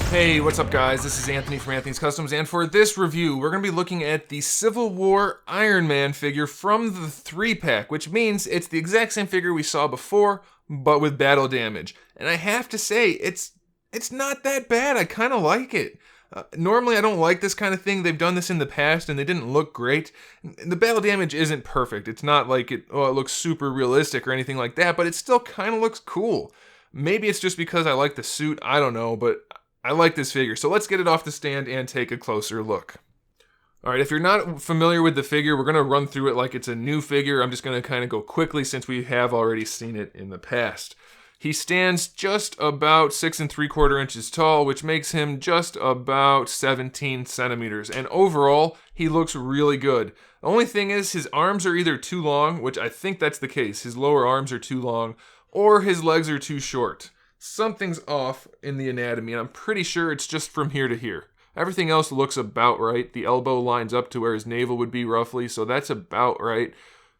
Hey, what's up guys? This is Anthony from Anthony's Customs, and for this review, we're going to be looking at the Civil War Iron Man figure from the 3-pack, which means it's the exact same figure we saw before, but with battle damage. And I have to say, it's not that bad. I kind of like it. Normally I don't like this kind of thing. They've done this in the past and they didn't look great. The battle damage isn't perfect. It's not like it looks super realistic or anything like that, but it still kind of looks cool. Maybe it's just because I like the suit, I don't know, but I like this figure. So let's get it off the stand and take a closer look. Alright, if you're not familiar with the figure, we're going to run through it like it's a new figure. I'm just going to kind of go quickly since we have already seen it in the past. He stands just about 6 3/4 inches tall, which makes him just about 17 centimeters. And overall, he looks really good. The only thing is his arms are either too long, which I think that's the case. His lower arms are too long, or his legs are too short. Something's off in the anatomy, and I'm pretty sure it's just from here to here. Everything else looks about right. The elbow lines up to where his navel would be roughly, so that's about right.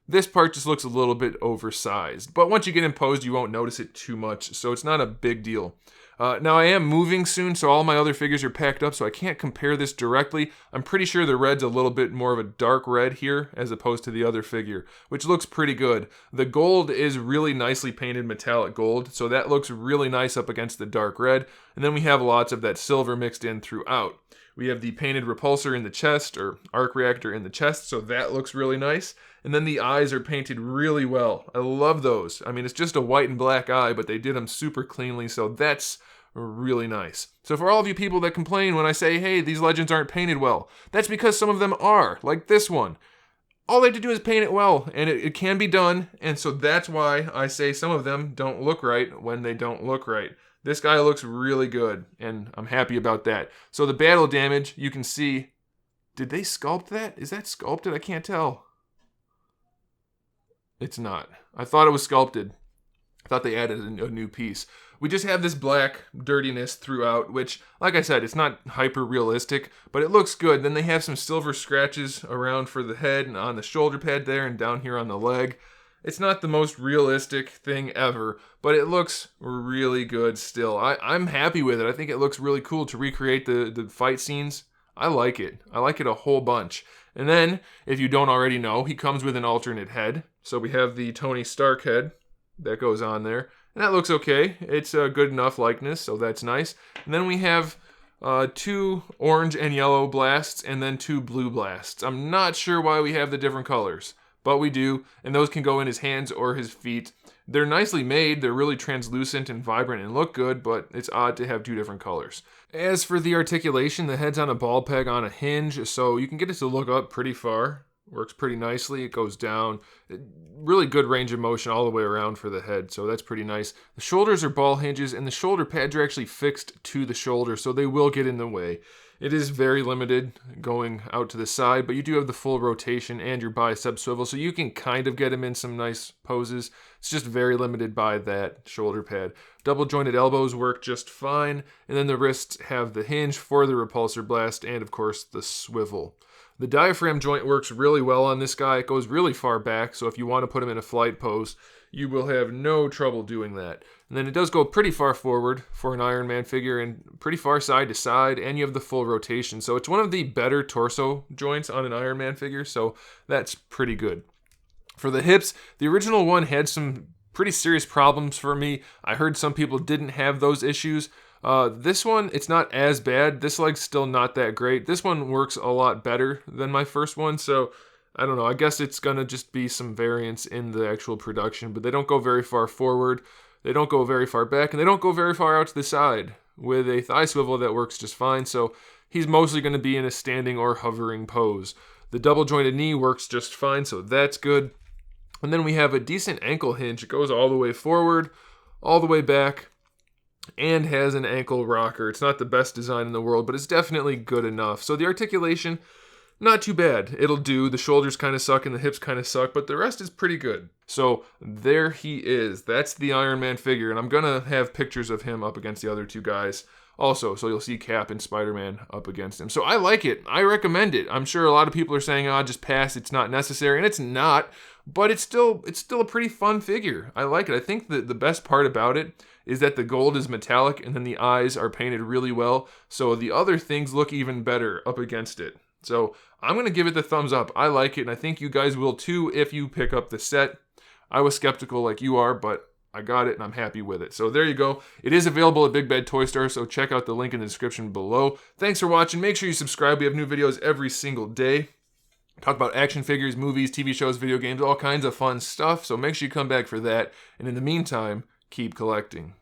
This part just looks a little bit oversized, but once you get imposed, you won't notice it too much, so it's not a big deal. Now, I am moving soon, so all my other figures are packed up, so I can't compare this directly. I'm pretty sure the red's a little bit more of a dark red here, as opposed to the other figure, which looks pretty good. The gold is really nicely painted metallic gold, so that looks really nice up against the dark red, and then we have lots of that silver mixed in throughout. We have the painted repulsor in the chest, or arc reactor in the chest, so that looks really nice. And then the eyes are painted really well. I love those. I mean, it's just a white and black eye, but they did them super cleanly, so that's really nice. So for all of you people that complain when I say, hey, these legends aren't painted well, that's because some of them are, like this one. All they have to do is paint it well, and it can be done, and so that's why I say some of them don't look right when they don't look right. This guy looks really good, and I'm happy about that. So the battle damage, you can see, did they sculpt that? Is that sculpted? I can't tell. It's not. I thought it was sculpted. I thought they added a new piece. We just have this black dirtiness throughout, which, like I said, it's not hyper realistic, but it looks good. Then they have some silver scratches around for the head and on the shoulder pad there and down here on the leg. It's not the most realistic thing ever, but it looks really good still. I'm happy with it. I think it looks really cool to recreate the fight scenes. I like it. I like it a whole bunch. And then, if you don't already know, he comes with an alternate head. So we have the Tony Stark head that goes on there. And that looks okay. It's a good enough likeness, so that's nice. And then we have 2 orange and yellow blasts and then 2 blue blasts. I'm not sure why we have the different colors, but we do. And those can go in his hands or his feet. They're nicely made. They're really translucent and vibrant and look good, but it's odd to have 2 different colors. As for the articulation, the head's on a ball peg on a hinge, so you can get it to look up pretty far. Works pretty nicely. It goes down. Really good range of motion all the way around for the head, so that's pretty nice. The shoulders are ball hinges, and the shoulder pads are actually fixed to the shoulder, so they will get in the way. It is very limited going out to the side, but you do have the full rotation and your bicep swivel, so you can kind of get him in some nice poses. It's just very limited by that shoulder pad. Double jointed elbows work just fine, and then the wrists have the hinge for the repulsor blast and, of course, the swivel. The diaphragm joint works really well on this guy. It goes really far back, so if you want to put him in a flight pose, you will have no trouble doing that. And then it does go pretty far forward for an Iron Man figure and pretty far side to side, and you have the full rotation. So it's one of the better torso joints on an Iron Man figure, so that's pretty good. For the hips, the original one had some pretty serious problems for me. I heard some people didn't have those issues. This one, it's not as bad. This leg's still not that great. This one works a lot better than my first one, so I don't know. I guess it's gonna just be some variance in the actual production, but they don't go very far forward, they don't go very far back, and they don't go very far out to the side. With a thigh swivel, that works just fine, so he's mostly gonna be in a standing or hovering pose. The double jointed knee works just fine, so that's good. And then we have a decent ankle hinge. It goes all the way forward, all the way back, and has an ankle rocker. It's not the best design in the world, but it's definitely good enough. So the articulation, not too bad. It'll do. The shoulders kind of suck and the hips kind of suck, but the rest is pretty good. So there he is. That's the Iron Man figure, and I'm going to have pictures of him up against the other 2 guys also. So you'll see Cap and Spider-Man up against him. So I like it. I recommend it. I'm sure a lot of people are saying, oh, just pass, it's not necessary. And it's not, but it's still a pretty fun figure. I like it. I think the best part about it is that the gold is metallic and then the eyes are painted really well. So the other things look even better up against it. So I'm going to give it the thumbs up. I like it, and I think you guys will too if you pick up the set. I was skeptical like you are, but I got it and I'm happy with it. So there you go. It is available at Big Bad Toy Store, so check out the link in the description below. Thanks for watching. Make sure you subscribe. We have new videos every single day. Talk about action figures, movies, TV shows, video games, all kinds of fun stuff. So make sure you come back for that. And in the meantime, keep collecting.